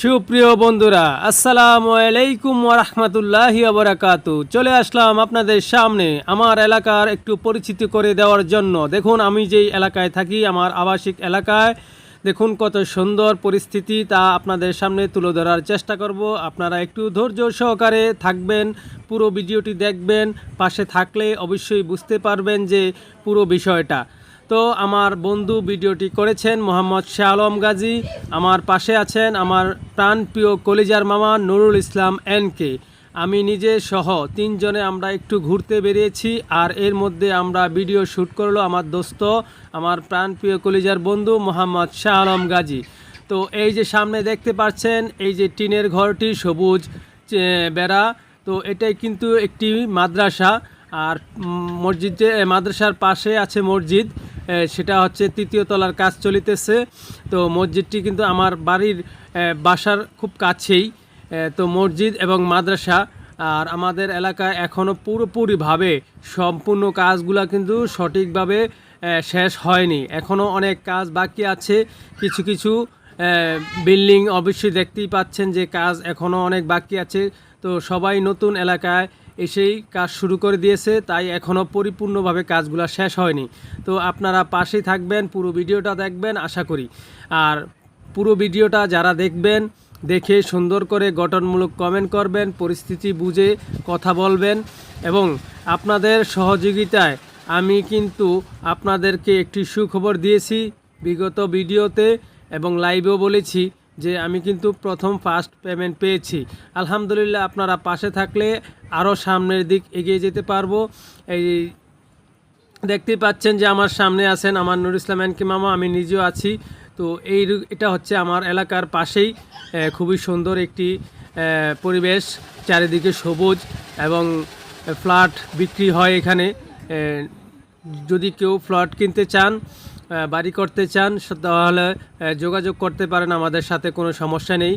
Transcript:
সুপ্রিয় বন্ধুরা, আসসালামু আলাইকুম ওয়া রাহমাতুল্লাহি ওয়া বারাকাতু। চলে আসলাম আপনাদের সামনে আমার এলাকার একটু পরিচিতি করে দেওয়ার জন্য। দেখুন, আমি যেই এলাকায় থাকি, আমার আবাসিক এলাকায় দেখুন কত সুন্দর পরিস্থিতি, তা আপনাদের সামনে তুলে ধরার চেষ্টা করব। আপনারা একটু ধৈর্য সহকারে থাকবেন, পুরো ভিডিওটি দেখবেন। পাশে থাকলে অবশ্যই বুঝতে পারবেন যে পুরো বিষয়টা। তো আমার বন্ধু ভিডিওটি করেছেন মোহাম্মদ শাহ আলম গাজী। আমার পাশে আছেন আমার প্রাণপ্রিয় কলিজার মামা নুরুল ইসলাম এনকে। আমি নিজে সহ তিনজনে আমরা একটু ঘুরতে বেরিয়েছি, আর এর মধ্যে আমরা ভিডিও শ্যুট করলো আমার দোস্ত, আমার প্রাণপ্রিয় কলিজার বন্ধু মোহাম্মদ শাহ আলম গাজী। তো এই যে সামনে দেখতে পাচ্ছেন, এই যে টিনের ঘরটি সবুজ বেড়া, তো এটাই কিন্তু একটি মাদ্রাসা। আর মসজিদে মাদ্রাসার পাশে আছে মসজিদ, সেটা হচ্ছে তৃতীয় তলার কাজ চলিতেছে। তো মসজিদটি কিন্তু আমার বাড়ির বাসার খুব কাছেই। তো মসজিদ এবং মাদ্রাসা, আর আমাদের এলাকায় এখনও পুরোপুরিভাবে সম্পূর্ণ কাজগুলো কিন্তু সঠিকভাবে শেষ হয়নি। এখনও অনেক কাজ বাকি আছে। কিছু কিছু বিল্ডিং অবশ্যই দেখতেই পাচ্ছেন যে কাজ এখনও অনেক বাকি আছে। তো সবাই নতুন এলাকায় এসেই কাজ শুরু করে দিয়েছে, তাই এখনও পরিপূর্ণভাবে কাজগুলো শেষ হয়নি। তো আপনারা পাশেই থাকবেন, পুরো ভিডিওটা দেখবেন আশা করি। আর পুরো ভিডিওটা যারা দেখবেন, দেখে সুন্দর করে গঠনমূলক কমেন্ট করবেন, পরিস্থিতি বুঝে কথা বলবেন, এবং আপনাদের সহযোগিতায় আমি কিন্তু আপনাদেরকে একটি সুখবর দিয়েছি বিগত ভিডিওতে, এবং লাইভেও বলেছি যে আমি কিন্তু প্রথম ফার্স্ট পেমেন্ট পেয়েছি। আলহামদুলিল্লাহ, আপনারা পাশে থাকলে আরও সামনের দিক এগিয়ে যেতে পারবো। এই দেখতেই পাচ্ছেন যে আমার সামনে আছেন আমার নুরুল ইসলাম এনকে মামা, আমি নিজেও আছি। তো এটা হচ্ছে আমার এলাকার পাশেই খুবই সুন্দর একটি পরিবেশ, চারিদিকে সবুজ, এবং ফ্ল্যাট বিক্রি হয় এখানে। যদি কেউ ফ্ল্যাট কিনতে চান, বাড়ি করতে চান, তাহলে যোগাযোগ করতে পারেন আমাদের সাথে, কোনো সমস্যা নেই।